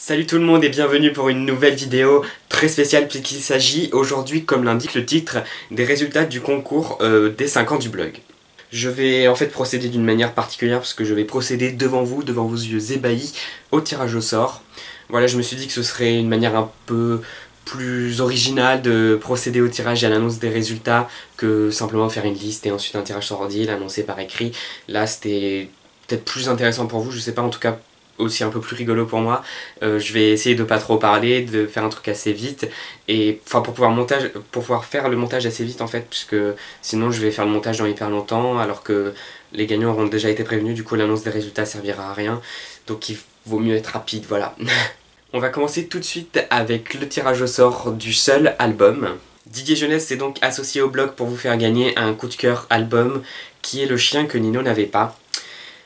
Salut tout le monde et bienvenue pour une nouvelle vidéo très spéciale puisqu'il s'agit aujourd'hui, comme l'indique le titre, des résultats du concours des 5 ans du blog. Je vais en fait procéder d'une manière particulière parce que je vais procéder devant vous, devant vos yeux ébahis, au tirage au sort. Voilà, je me suis dit que ce serait une manière un peu plus originale de procéder au tirage et à l'annonce des résultats que simplement faire une liste et ensuite un tirage sur ordi, l'annoncer par écrit. Là c'était peut-être plus intéressant pour vous, je sais pas, en tout cas aussi un peu plus rigolo pour moi. Je vais essayer de pas trop parler, de faire un truc assez vite et enfin pour pouvoir faire le montage assez vite en fait, puisque sinon je vais faire le montage dans hyper longtemps alors que les gagnants auront déjà été prévenus, du coup l'annonce des résultats servira à rien, donc il vaut mieux être rapide, voilà. On va commencer tout de suite avec le tirage au sort du seul album. Didier Jeunesse s'est donc associé au blog pour vous faire gagner un coup de cœur album qui est Le chien que Nino n'avait pas.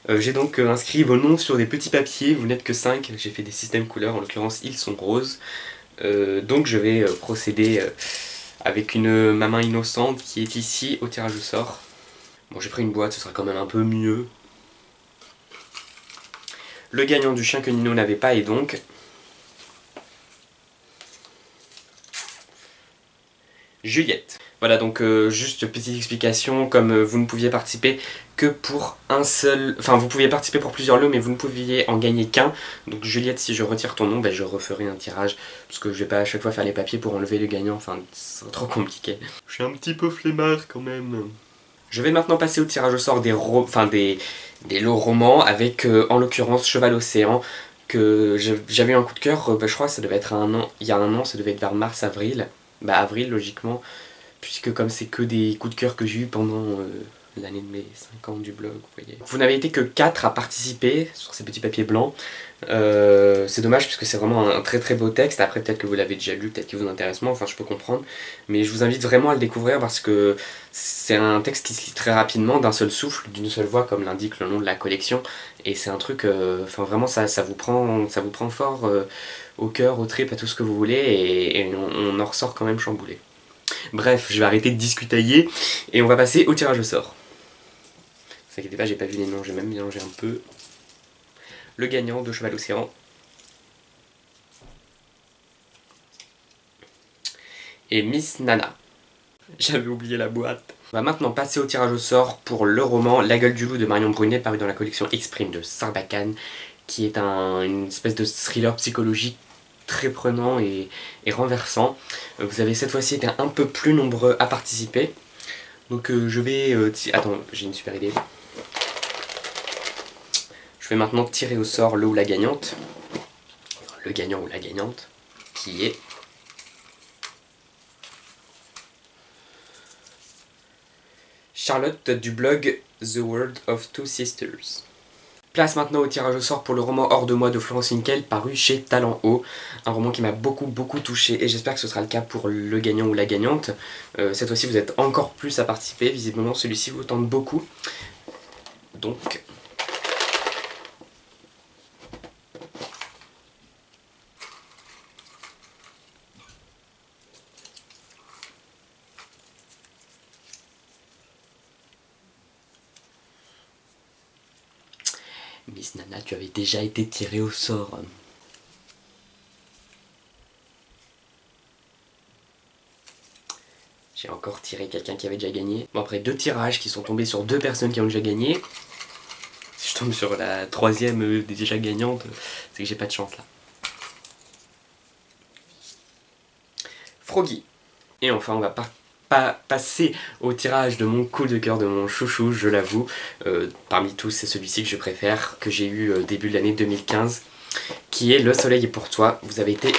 J'ai donc inscrit vos noms sur des petits papiers, vous n'êtes que 5, j'ai fait des systèmes couleurs, en l'occurrence ils sont roses. Donc je vais procéder avec ma main innocente qui est ici au tirage au sort. Bon, j'ai pris une boîte, ce sera quand même un peu mieux. Le gagnant du chien que Nino n'avait pas est donc Juliette. Voilà, donc juste petite explication, comme vous ne pouviez participer que pour un seul... Enfin, vous pouviez participer pour plusieurs lots, mais vous ne pouviez en gagner qu'un. Donc Juliette, si je retire ton nom, ben, je referai un tirage, parce que je vais pas à chaque fois faire les papiers pour enlever les gagnants, enfin, c'est trop compliqué. Je suis un petit peu flemmard quand même. Je vais maintenant passer au tirage au sort des lots romans, avec en l'occurrence Cheval Océan, que j'avais eu un coup de cœur, je crois que ça devait être il y a un an, ça devait être vers mars-avril. Bah avril logiquement, puisque comme c'est que des coups de cœur que j'ai eu pendant l'année de mes 5 ans du blog, vous voyez. Vous n'avez été que 4 à participer sur ces petits papiers blancs. C'est dommage puisque c'est vraiment un très très beau texte. Après peut-être que vous l'avez déjà lu, peut-être qu'il vous intéresse moins, enfin je peux comprendre. Mais je vous invite vraiment à le découvrir parce que c'est un texte qui se lit très rapidement, d'un seul souffle, d'une seule voix, comme l'indique le nom de la collection. Et c'est un truc, enfin vraiment ça vous prend fort au cœur, aux tripes, à tout ce que vous voulez, et on en ressort quand même chamboulé. Bref, je vais arrêter de discutailler et on va passer au tirage au sort. Ne vous inquiétez pas, j'ai pas vu les noms, j'ai même mélangé un peu. Le gagnant de Cheval Océan. Et Miss Nana. J'avais oublié la boîte. On va maintenant passer au tirage au sort pour le roman La gueule du loup de Marion Brunet, paru dans la collection Exprime de Sarbacane, qui est une espèce de thriller psychologique très prenant et renversant. Vous avez cette fois-ci été un peu plus nombreux à participer. Donc je vais... Attends, j'ai une super idée. Je vais maintenant tirer au sort le ou la gagnante. Enfin, le gagnant ou la gagnante, qui est... Charlotte du blog The World of Two Sisters. Place maintenant au tirage au sort pour le roman Hors de moi de Florence Hinkel, paru chez Talent Haut. Un roman qui m'a beaucoup touché et j'espère que ce sera le cas pour le gagnant ou la gagnante. Cette fois-ci vous êtes encore plus à participer, visiblement celui-ci vous tente beaucoup. Donc... Miss Nana, tu avais déjà été tirée au sort. J'ai encore tiré quelqu'un qui avait déjà gagné. Bon, après 2 tirages qui sont tombés sur 2 personnes qui ont déjà gagné. Si je tombe sur la 3e déjà gagnante, c'est que j'ai pas de chance là. Froggy. Et enfin, on va passer au tirage de mon coup de cœur, de mon chouchou, je l'avoue. Parmi tous, c'est celui-ci que je préfère, que j'ai eu début de l'année 2015, qui est Le Soleil est pour toi. Vous avez été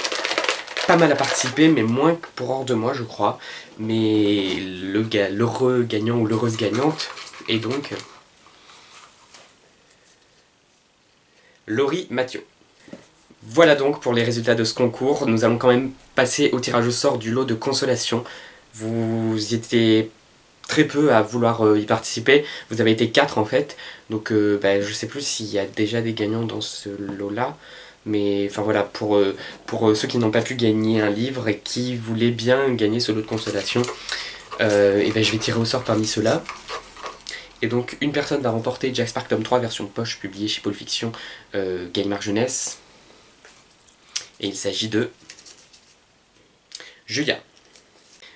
pas mal à participer, mais moins que pour Hors de moi, je crois. Mais l'heureux gagnant ou l'heureuse gagnante est donc Laurie Mathieu. Voilà donc pour les résultats de ce concours. Nous allons quand même passer au tirage au sort du lot de consolation. Vous y étiez très peu à vouloir y participer. Vous avez été 4 en fait. Donc je sais plus s'il y a déjà des gagnants dans ce lot-là. Mais enfin voilà, pour ceux qui n'ont pas pu gagner un livre et qui voulaient bien gagner ce lot de consolation, et je vais tirer au sort parmi ceux-là. Et donc une personne va remporter Jack Spark tome 3 version poche publiée chez Pôle Fiction, Gallimard Jeunesse. Et il s'agit de Julia.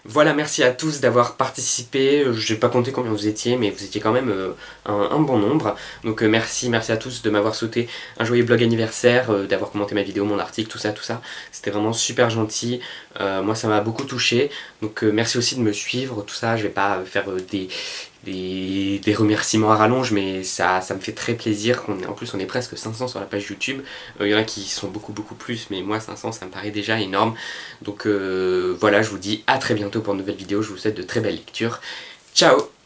Voilà, merci à tous d'avoir participé. Je n'ai pas compté combien vous étiez, mais vous étiez quand même un bon nombre. Donc merci à tous de m'avoir souhaité un joyeux blog anniversaire, d'avoir commenté ma vidéo, mon article, tout ça. C'était vraiment super gentil. Moi, ça m'a beaucoup touché. Donc merci aussi de me suivre, tout ça. Je vais pas faire des remerciements à rallonge, mais ça me fait très plaisir. En plus, on est presque 500 sur la page YouTube. Il y en a qui sont beaucoup plus, mais moi 500 ça me paraît déjà énorme. Donc voilà, je vous dis à très bientôt pour une nouvelle vidéo. Je vous souhaite de très belles lectures. Ciao!